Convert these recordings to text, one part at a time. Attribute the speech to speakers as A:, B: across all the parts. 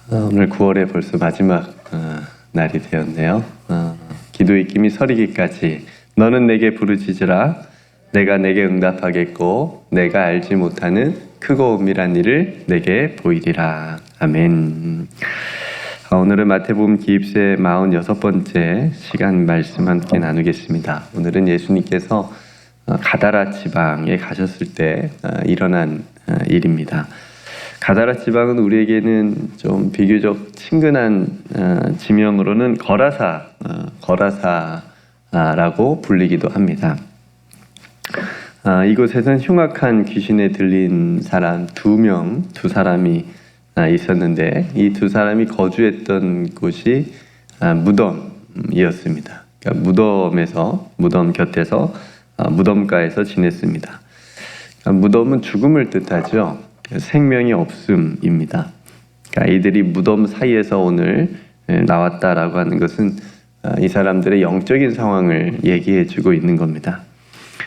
A: 오늘 9월의 벌써 마지막 날이 되었네요. 기도의 김이 서리기까지 너는 내게 부르짖으라 내가 내게 응답하겠고 내가 알지 못하는 크고 은밀한 일을 내게 보이리라. 아멘. 오늘은 마태복음 기입세 46번째 시간 말씀 함께 나누겠습니다. 오늘은 예수님께서 가다라 지방에 가셨을 때 일어난 일입니다. 가다라 지방은 우리에게는 좀 비교적 친근한 지명으로는 거라사라고 불리기도 합니다. 이곳에서는 흉악한 귀신에 들린 사람 두 사람이 있었는데 이 두 사람이 거주했던 곳이 무덤이었습니다. 그러니까 무덤 곁에서 무덤가에서 지냈습니다. 무덤은 죽음을 뜻하죠. 생명이 없음입니다. 그러니까 이들이 무덤 사이에서 오늘 나왔다라고 하는 것은 이 사람들의 영적인 상황을 얘기해주고 있는 겁니다.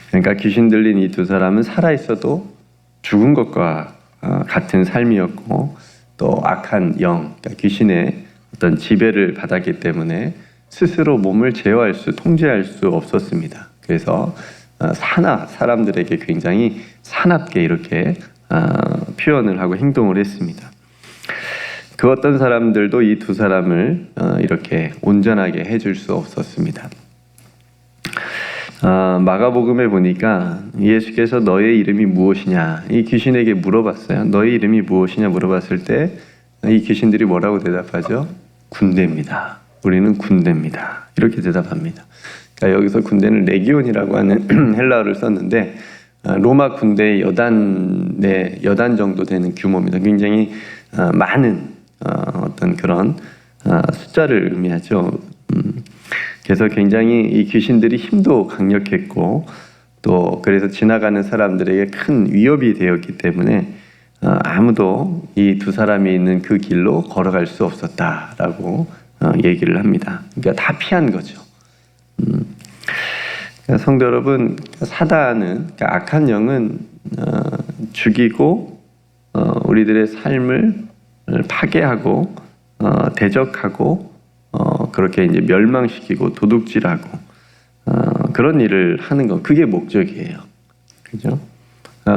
A: 그러니까 귀신 들린 이 두 사람은 살아있어도 죽은 것과 같은 삶이었고 또 악한 영, 그러니까 귀신의 어떤 지배를 받았기 때문에 스스로 몸을 통제할 수 없었습니다. 그래서 사람들에게 굉장히 사납게 이렇게 표현을 하고 행동을 했습니다. 그 어떤 사람들도 이 두 사람을 이렇게 온전하게 해줄 수 없었습니다. 마가복음에 보니까 예수께서 너의 이름이 무엇이냐 이 귀신에게 물어봤어요. 너의 이름이 무엇이냐 물어봤을 때 이 귀신들이 뭐라고 대답하죠? 군대입니다. 우리는 군대입니다. 이렇게 대답합니다. 그러니까 여기서 군대는 레기온이라고 하는 헬라어를 썼는데 로마 군대의 여단 정도 되는 규모입니다. 굉장히 많은 어떤 그런 숫자를 의미하죠. 그래서 굉장히 이 귀신들이 힘도 강력했고 또 그래서 지나가는 사람들에게 큰 위협이 되었기 때문에 아무도 이 두 사람이 있는 그 길로 걸어갈 수 없었다라고 얘기를 합니다. 그러니까 다 피한 거죠. 성도 여러분, 사단은 그러니까 악한 영은 죽이고 우리들의 삶을 파괴하고 대적하고 그렇게 이제 멸망시키고 도둑질하고 그런 일을 하는 거 그게 목적이에요. 그죠?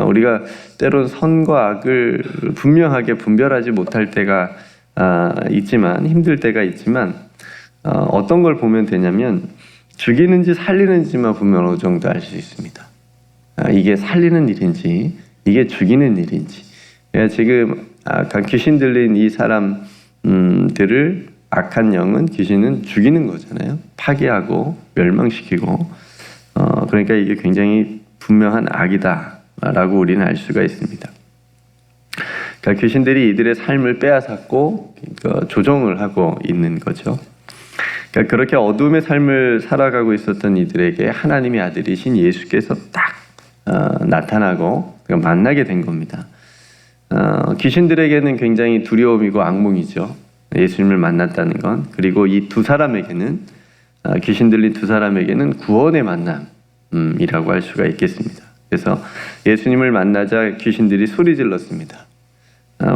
A: 우리가 때론 선과 악을 분명하게 분별하지 못할 때가 있지만 힘들 때가 있지만 어떤 걸 보면 되냐면 죽이는지 살리는지만 보면 어느 정도 알 수 있습니다. 이게 살리는 일인지 이게 죽이는 일인지. 지금 귀신 들린 이 사람들을 악한 영은 귀신은 죽이는 거잖아요. 파괴하고 멸망시키고 그러니까 이게 굉장히 분명한 악이다라고 우리는 알 수가 있습니다. 그러니까 귀신들이 이들의 삶을 빼앗았고 조종을 하고 있는 거죠. 그러니까 그렇게 어둠의 삶을 살아가고 있었던 이들에게 하나님의 아들이신 예수께서 딱 나타나고 만나게 된 겁니다. 귀신들에게는 굉장히 두려움이고 악몽이죠. 예수님을 만났다는 건. 그리고 이 두 사람에게는 귀신 들린 두 사람에게는 구원의 만남이라고 할 수가 있겠습니다. 그래서 예수님을 만나자 귀신들이 소리 질렀습니다.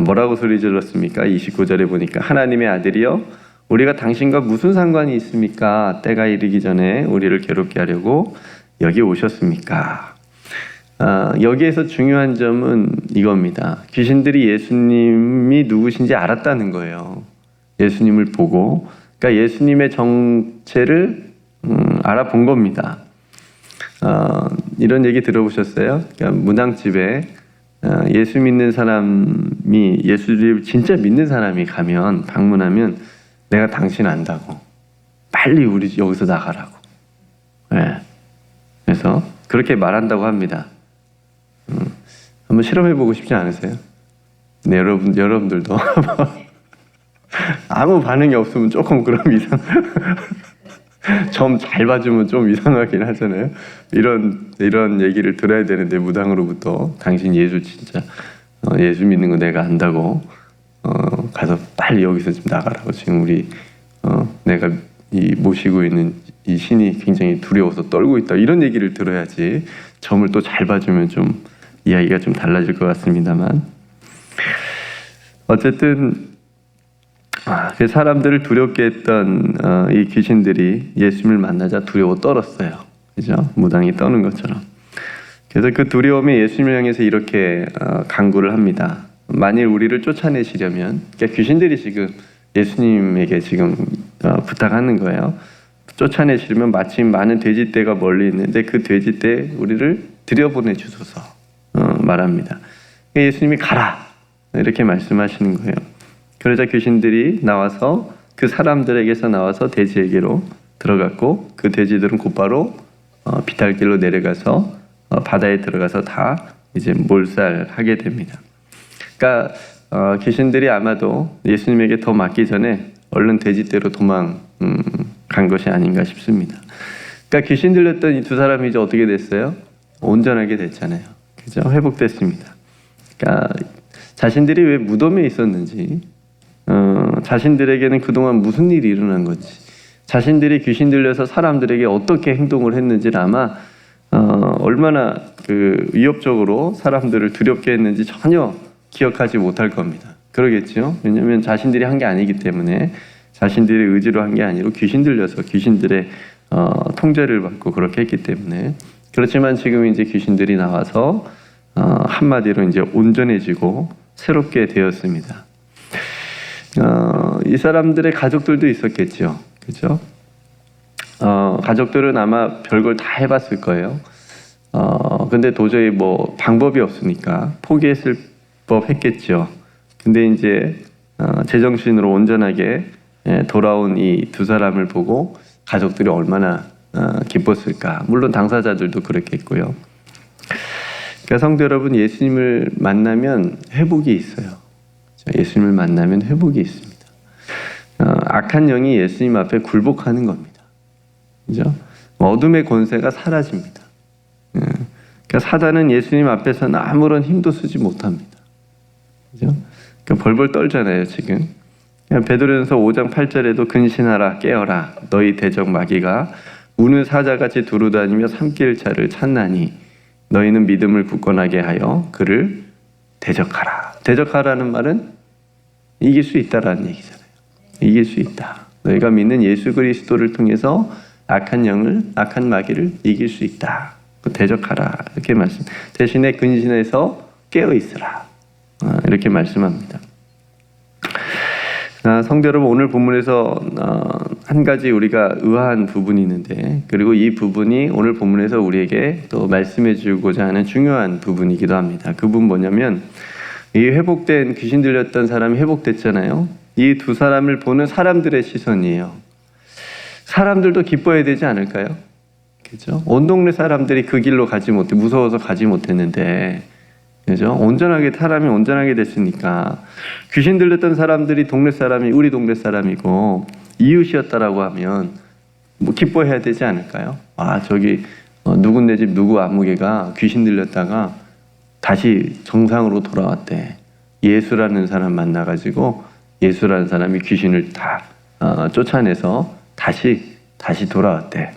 A: 뭐라고 소리 질렀습니까? 29절에 보니까 하나님의 아들이여 우리가 당신과 무슨 상관이 있습니까? 때가 이르기 전에 우리를 괴롭게 하려고 여기 오셨습니까? 여기에서 중요한 점은 이겁니다. 귀신들이 예수님이 누구신지 알았다는 거예요. 예수님을 보고 그러니까 예수님의 정체를 알아본 겁니다. 이런 얘기 들어보셨어요? 그러니까 문항집에 예수 믿는 사람이 예수를 진짜 믿는 사람이 가면 방문하면 내가 당신 안다고 빨리 우리 여기서 나가라고. 네. 그래서 그렇게 말한다고 합니다. 한번 실험해보고 싶지 않으세요? 네, 여러분들도 아무 반응이 없으면 조금 그럼 점 잘 봐주면 좀 이상하긴 하잖아요. 이런 얘기를 들어야 되는데 무당으로부터 당신 예수 진짜 예수 믿는 거 내가 안다고 가서 빨리 여기서 좀 나가라고. 지금 우리 내가 모시고 있는 이 신이 굉장히 두려워서 떨고 있다. 이런 얘기를 들어야지 점을 또 잘 봐주면 좀 이야기가 좀 달라질 것 같습니다만 어쨌든 그 사람들을 두렵게 했던 이 귀신들이 예수님을 만나자 두려워 떨었어요. 그죠? 무당이 떠는 것처럼. 그래서 그 두려움에 예수님을 향해서 이렇게 간구를 합니다. 만일 우리를 쫓아내시려면, 그러니까 귀신들이 지금 예수님에게 지금 부탁하는 거예요. 쫓아내시려면 마침 많은 돼지떼가 멀리 있는데 그 돼지떼에 우리를 들여보내 주소서 말합니다. 예수님이 가라 이렇게 말씀하시는 거예요. 그러자 귀신들이 나와서 그 사람들에게서 나와서 돼지에게로 들어갔고 그 돼지들은 곧바로 비탈길로 내려가서 바다에 들어가서 다 이제 몰살하게 됩니다. 그러니까 귀신들이 아마도 예수님에게 더 맞기 전에 얼른 돼지떼로 도망간 것이 아닌가 싶습니다. 그러니까 귀신 들렸던 이 두 사람이 이제 어떻게 됐어요? 온전하게 됐잖아요. 그죠? 회복됐습니다. 그러니까 자신들이 왜 무덤에 있었는지, 자신들에게는 그동안 무슨 일이 일어난 건지, 자신들이 귀신 들려서 사람들에게 어떻게 행동을 했는지를 아마 얼마나 그 위협적으로 사람들을 두렵게 했는지 전혀 기억하지 못할 겁니다. 그러겠죠? 왜냐하면 자신들이 한 게 아니기 때문에, 자신들의 의지로 한 게 아니고 귀신 들려서 귀신들의 통제를 받고 그렇게 했기 때문에. 그렇지만 지금 이제 귀신들이 나와서 한마디로 이제 온전해지고 새롭게 되었습니다. 이 사람들의 가족들도 있었겠죠. 그죠? 가족들은 아마 별걸 다 해봤을 거예요. 근데 도저히 뭐 방법이 없으니까 포기했을 법 했겠죠. 근데 이제 제정신으로 온전하게 돌아온 이 두 사람을 보고 가족들이 얼마나 기뻤을까. 물론 당사자들도 그랬겠고요. 그러니까 성도 여러분, 예수님을 만나면 회복이 있어요. 예수님을 만나면 회복이 있습니다. 악한 영이 예수님 앞에 굴복하는 겁니다. 그죠? 어둠의 권세가 사라집니다. 그러니까 사단은 예수님 앞에서는 아무런 힘도 쓰지 못합니다. 그죠? 그러니까 벌벌 떨잖아요, 지금. 베드로전서 5장 8절에도 근신하라 깨어라 너희 대적 마귀가 우는 사자같이 두루다니며 삼킬자를 찾나니 너희는 믿음을 굳건하게 하여 그를 대적하라. 대적하라는 말은 이길 수 있다라는 얘기잖아요. 이길 수 있다. 너희가 믿는 예수 그리스도를 통해서 악한 영을, 악한 마귀를 이길 수 있다. 대적하라 이렇게 말씀. 대신에 근신해서 깨어 있으라 이렇게 말씀합니다. 성도 여러분, 오늘 본문에서 한 가지 우리가 의아한 부분이 있는데, 그리고 이 부분이 오늘 본문에서 우리에게 또 말씀해 주고자 하는 중요한 부분이기도 합니다. 그 부분 뭐냐면, 이 회복된 귀신 들렸던 사람이 회복됐잖아요. 이 두 사람을 보는 사람들의 시선이에요. 사람들도 기뻐해야 되지 않을까요? 그죠? 온 동네 사람들이 그 길로 가지 못해, 무서워서 가지 못했는데, 그죠? 온전하게, 사람이 온전하게 됐으니까, 귀신 들렸던 사람들이 동네 사람이 우리 동네 사람이고 이웃이었다라고 하면 뭐 기뻐해야 되지 않을까요? 아, 저기 누군네 집 누구 아무개가 귀신 들렸다가 다시 정상으로 돌아왔대. 예수라는 사람 만나가지고 예수라는 사람이 귀신을 다 쫓아내서 다시 돌아왔대.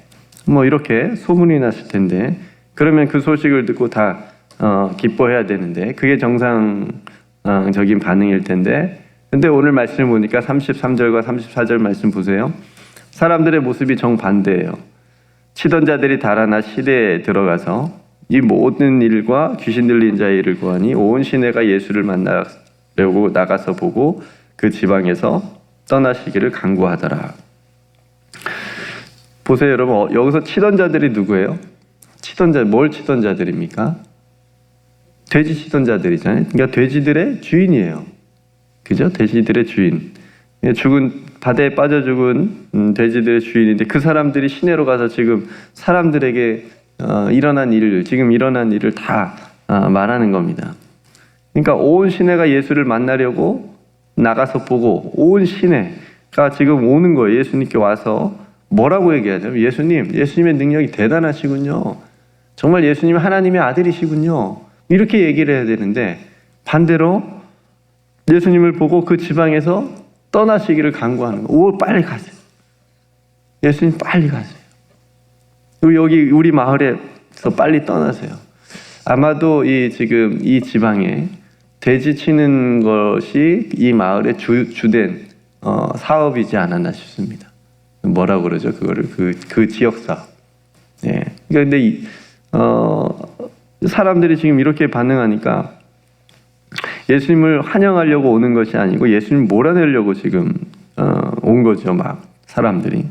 A: 뭐 이렇게 소문이 났을 텐데, 그러면 그 소식을 듣고 다 기뻐해야 되는데, 그게 정상적인 반응일 텐데, 근데 오늘 말씀을 보니까 33절과 34절 말씀 보세요. 사람들의 모습이 정반대예요. 치던 자들이 달아나 시내에 들어가서 이 모든 일과 귀신 들린 자의 일을 구하니 온 시내가 예수를 만나려고 나가서 보고 그 지방에서 떠나시기를 간구하더라. 보세요, 여러분. 여기서 치던 자들이 누구예요? 뭘 치던 자들입니까? 돼지 치던 자들이잖아요. 그러니까 돼지들의 주인이에요. 그죠? 돼지들의 주인. 바다에 빠져 죽은 돼지들의 주인인데, 그 사람들이 시내로 가서 지금 사람들에게 지금 일어난 일을 다 말하는 겁니다. 그러니까 온 시내가 예수를 만나려고 나가서 보고, 온 시내가 지금 오는 거예요. 예수님께 와서 뭐라고 얘기하죠? 예수님의 능력이 대단하시군요. 정말 예수님 하나님의 아들이시군요. 이렇게 얘기를 해야 되는데, 반대로 예수님을 보고 그 지방에서 떠나시기를 간구하는 거예요. 빨리 가세요. 예수님 빨리 가세요. 그리고 여기 우리 마을에서 빨리 떠나세요. 아마도 지금 이 지방에 돼지 치는 것이 이 마을의 주된 사업이지 않았나 싶습니다. 뭐라고 그러죠? 그거를 그 지역 사업. 예. 그러니까 근데 사람들이 지금 이렇게 반응하니까 예수님을 환영하려고 오는 것이 아니고 예수님 몰아내려고 지금 온 거죠, 막 사람들이.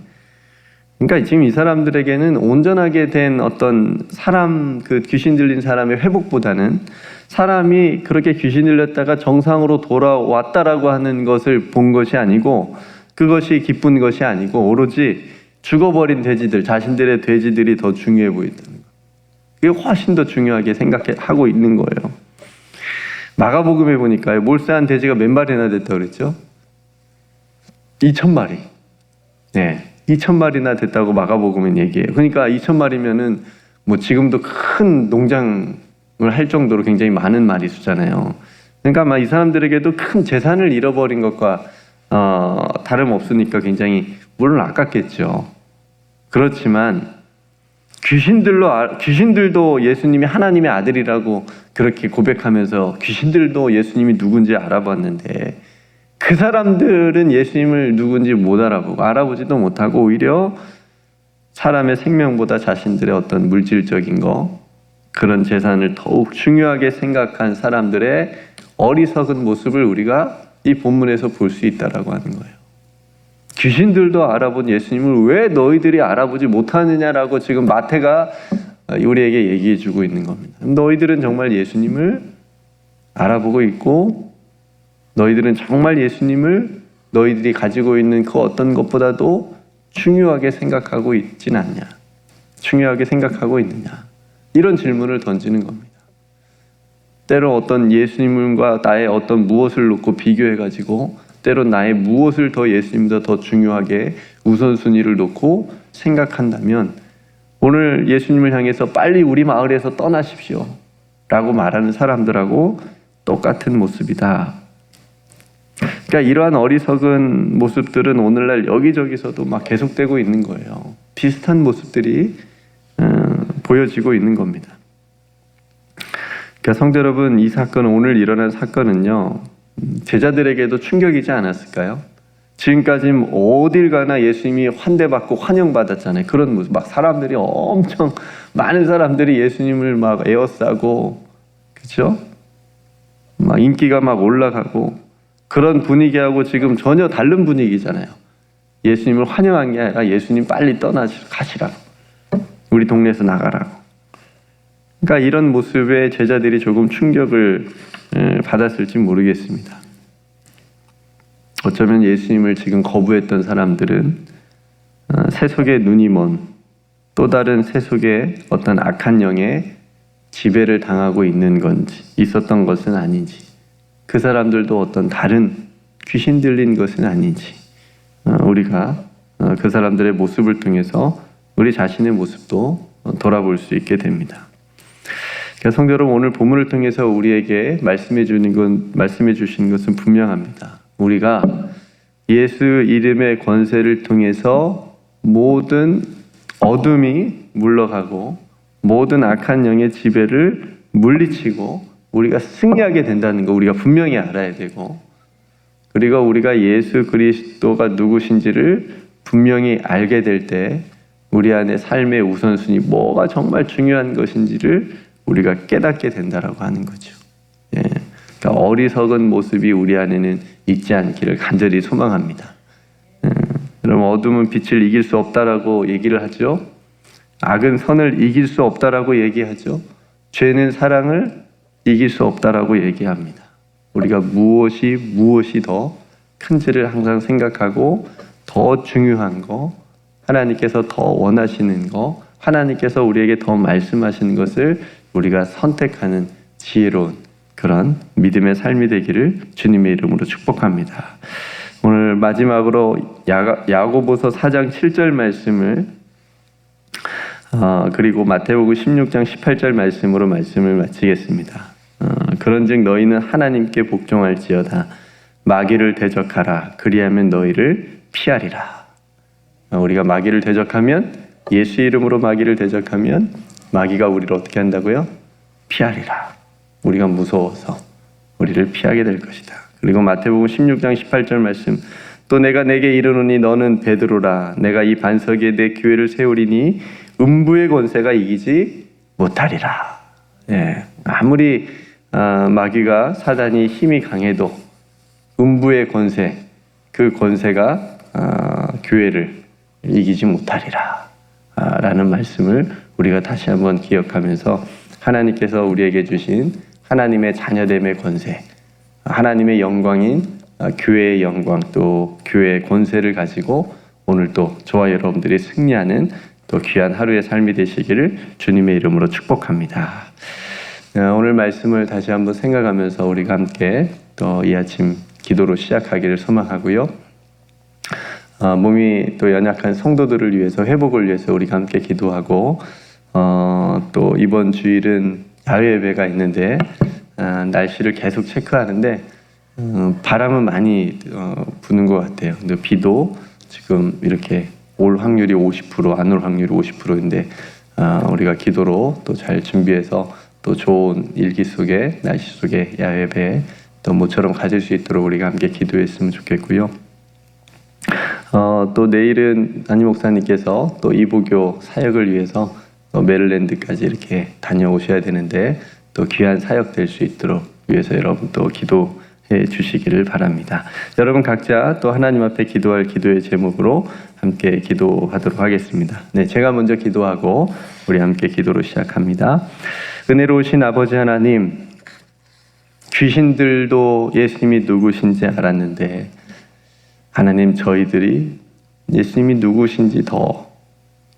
A: 그러니까 지금 이 사람들에게는 온전하게 된 어떤 사람, 그 귀신 들린 사람의 회복보다는 사람이 그렇게 귀신 들렸다가 정상으로 돌아왔다라고 하는 것을 본 것이 아니고, 그것이 기쁜 것이 아니고 오로지 죽어버린 돼지들, 자신들의 돼지들이 더 중요해 보인다는 거. 그게 훨씬 더 중요하게 생각하고 있는 거예요. 마가복음에 보니까요, 몰세한 돼지가 몇 마리나 됐다고 그랬죠? 2,000마리. 네, 2,000마리나 됐다고 마가복음은 얘기해요. 그러니까 2,000마리면은 뭐 지금도 큰 농장을 할 정도로 굉장히 많은 마리수잖아요. 그러니까 아마 이 사람들에게도 큰 재산을 잃어버린 것과 다름없으니까 굉장히 물론 아깝겠죠. 그렇지만 귀신들도 예수님이 하나님의 아들이라고 그렇게 고백하면서 귀신들도 예수님이 누군지 알아봤는데, 그 사람들은 예수님을 누군지 못 알아보고 알아보지도 못하고 오히려 사람의 생명보다 자신들의 어떤 물질적인 거, 그런 재산을 더욱 중요하게 생각한 사람들의 어리석은 모습을 우리가 이 본문에서 볼 수 있다라고 하는 거예요. 귀신들도 알아본 예수님을 왜 너희들이 알아보지 못하느냐라고 지금 마태가 우리에게 얘기해 주고 있는 겁니다. 너희들은 정말 예수님을 알아보고 있고, 너희들은 정말 예수님을 너희들이 가지고 있는 그 어떤 것보다도 중요하게 생각하고 있진 않냐? 중요하게 생각하고 있느냐? 이런 질문을 던지는 겁니다. 때로 어떤 예수님과 나의 어떤 무엇을 놓고 비교해가지고 때로 나의 무엇을 더 예수님보다 더 중요하게 우선순위를 놓고 생각한다면, 오늘 예수님을 향해서 빨리 우리 마을에서 떠나십시오 라고 말하는 사람들하고 똑같은 모습이다. 그러니까 이러한 어리석은 모습들은 오늘날 여기저기서도 막 계속되고 있는 거예요. 비슷한 모습들이 보여지고 있는 겁니다. 그러니까 성도 여러분, 이 사건, 오늘 일어난 사건은요, 제자들에게도 충격이지 않았을까요? 지금까지 어딜 가나 예수님이 환대받고 환영받았잖아요. 그런 모습, 막 사람들이 엄청 많은 사람들이 예수님을 막 에워싸고, 그렇죠? 막 인기가 막 올라가고, 그런 분위기하고 지금 전혀 다른 분위기잖아요. 예수님을 환영한 게 아니라 예수님 빨리 가시라고, 우리 동네에서 나가라고. 그러니까 이런 모습에 제자들이 조금 충격을 받았을지 모르겠습니다. 어쩌면 예수님을 지금 거부했던 사람들은 세속의 눈이 먼 또 다른 세속의 어떤 악한 영의 지배를 당하고 있었던 것은 아닌지, 그 사람들도 어떤 다른 귀신 들린 것은 아닌지, 우리가 그 사람들의 모습을 통해서 우리 자신의 모습도 돌아볼 수 있게 됩니다. 성도 여러분, 오늘 본문을 통해서 우리에게 말씀해 주시는 것은 분명합니다. 우리가 예수 이름의 권세를 통해서 모든 어둠이 물러가고 모든 악한 영의 지배를 물리치고 우리가 승리하게 된다는 거 우리가 분명히 알아야 되고, 그리고 우리가 예수 그리스도가 누구신지를 분명히 알게 될 때 우리 안에 삶의 우선순위, 뭐가 정말 중요한 것인지를 우리가 깨닫게 된다라고 하는 거죠. 예. 그러니까 어리석은 모습이 우리 안에는 있지 않기를 간절히 소망합니다. 여러분, 어둠은 빛을 이길 수 없다라고 얘기를 하죠. 악은 선을 이길 수 없다라고 얘기하죠. 죄는 사랑을 이길 수 없다라고 얘기합니다. 우리가 무엇이 더 큰지를 항상 생각하고 더 중요한 거, 하나님께서 더 원하시는 거, 하나님께서 우리에게 더 말씀하시는 것을 우리가 선택하는 지혜로운 그런 믿음의 삶이 되기를 주님의 이름으로 축복합니다. 오늘 마지막으로 야고보서 4장 7절 말씀을 그리고 마태복음 16장 18절 말씀으로 말씀을 마치겠습니다. 그런즉 너희는 하나님께 복종할지어다. 마귀를 대적하라. 그리하면 너희를 피하리라. 우리가 마귀를 대적하면, 예수 이름으로 마귀를 대적하면 마귀가 우리를 어떻게 한다고요? 피하리라. 우리가 무서워서 우리를 피하게 될 것이다. 그리고 마태복음 16장 18절 말씀, 또 내가 내게 이르노니 너는 베드로라. 내가 이 반석에 내 교회를 세우리니 음부의 권세가 이기지 못하리라. 예, 아무리 마귀가 사단이 힘이 강해도 음부의 권세, 그 권세가 교회를 이기지 못하리라 라는 말씀을 우리가 다시 한번 기억하면서 하나님께서 우리에게 주신 하나님의 자녀됨의 권세, 하나님의 영광인 교회의 영광, 또 교회의 권세를 가지고 오늘 또 저와 여러분들이 승리하는 또 귀한 하루의 삶이 되시기를 주님의 이름으로 축복합니다. 오늘 말씀을 다시 한번 생각하면서 우리가 함께 또 이 아침 기도로 시작하기를 소망하고요. 몸이 또 연약한 성도들을 위해서, 회복을 위해서 우리가 함께 기도하고, 또 이번 주일은 야외 예배가 있는데 날씨를 계속 체크하는데 바람은 많이 부는 것 같아요. 근데 비도 지금 이렇게 올 확률이 50%, 안 올 확률이 50%인데 우리가 기도로 또 잘 준비해서 또 좋은 일기 속에, 날씨 속에 야외 예배 또 모처럼 가질 수 있도록 우리가 함께 기도했으면 좋겠고요. 또 내일은 담임 목사님께서 또 이보교 사역을 위해서 또 메릴랜드까지 이렇게 다녀오셔야 되는데 또 귀한 사역 될 수 있도록 위해서 여러분 또 기도해 주시기를 바랍니다. 여러분 각자 또 하나님 앞에 기도할 기도의 제목으로 함께 기도하도록 하겠습니다. 네, 제가 먼저 기도하고 우리 함께 기도로 시작합니다. 은혜로우신 아버지 하나님, 귀신들도 예수님이 누구신지 알았는데 하나님, 저희들이 예수님이 누구신지 더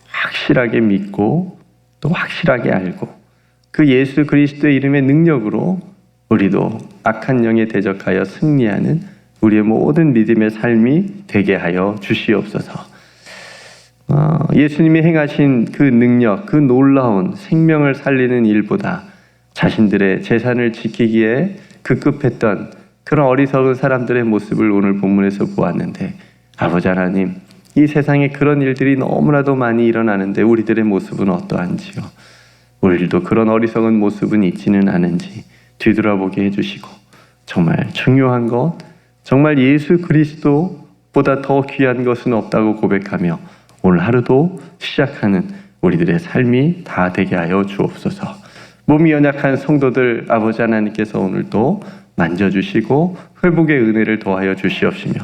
A: 확실하게 믿고 또 확실하게 알고 그 예수 그리스도의 이름의 능력으로 우리도 악한 영에 대적하여 승리하는 우리의 모든 믿음의 삶이 되게 하여 주시옵소서. 예수님이 행하신 그 능력, 그 놀라운 생명을 살리는 일보다 자신들의 재산을 지키기에 급급했던 그런 어리석은 사람들의 모습을 오늘 본문에서 보았는데, 아버지 하나님, 이 세상에 그런 일들이 너무나도 많이 일어나는데 우리들의 모습은 어떠한지요? 우리들도 그런 어리석은 모습은 있지는 않은지 뒤돌아보게 해주시고, 정말 중요한 것, 정말 예수 그리스도보다 더 귀한 것은 없다고 고백하며 오늘 하루도 시작하는 우리들의 삶이 다 되게 하여 주옵소서. 몸이 연약한 성도들 아버지 하나님께서 오늘도 만져주시고 회복의 은혜를 더하여 주시옵시며,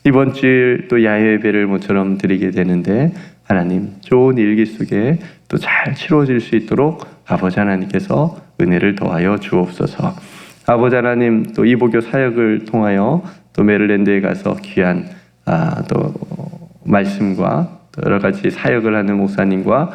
A: 이번 주일 또 야외 예배를 모처럼 드리게 되는데 하나님, 좋은 일기 속에 또 잘 치러질 수 있도록 아버지 하나님께서 은혜를 더하여 주옵소서. 아버지 하나님, 또 이보교 사역을 통하여 또 메릴랜드에 가서 귀한 또 말씀과 또 여러 가지 사역을 하는 목사님과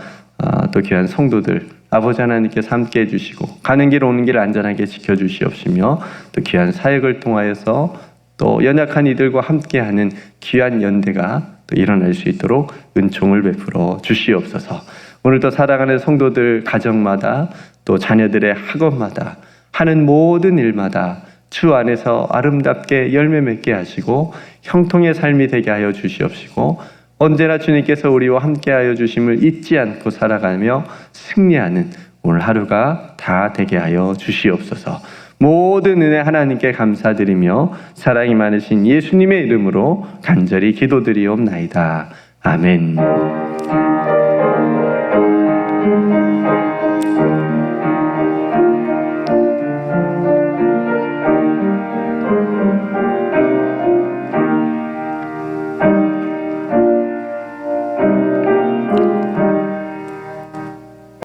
A: 또 귀한 성도들 아버지 하나님께서 함께 해주시고 가는 길 오는 길 안전하게 지켜주시옵시며, 또 귀한 사역을 통하여서 또 연약한 이들과 함께하는 귀한 연대가 또 일어날 수 있도록 은총을 베풀어 주시옵소서. 오늘도 사랑하는 성도들 가정마다 또 자녀들의 학업마다 하는 모든 일마다 주 안에서 아름답게 열매 맺게 하시고 형통의 삶이 되게 하여 주시옵시고, 언제나 주님께서 우리와 함께하여 주심을 잊지 않고 살아가며 승리하는 오늘 하루가 다 되게 하여 주시옵소서. 모든 은혜 하나님께 감사드리며 사랑이 많으신 예수님의 이름으로 간절히 기도드리옵나이다. 아멘.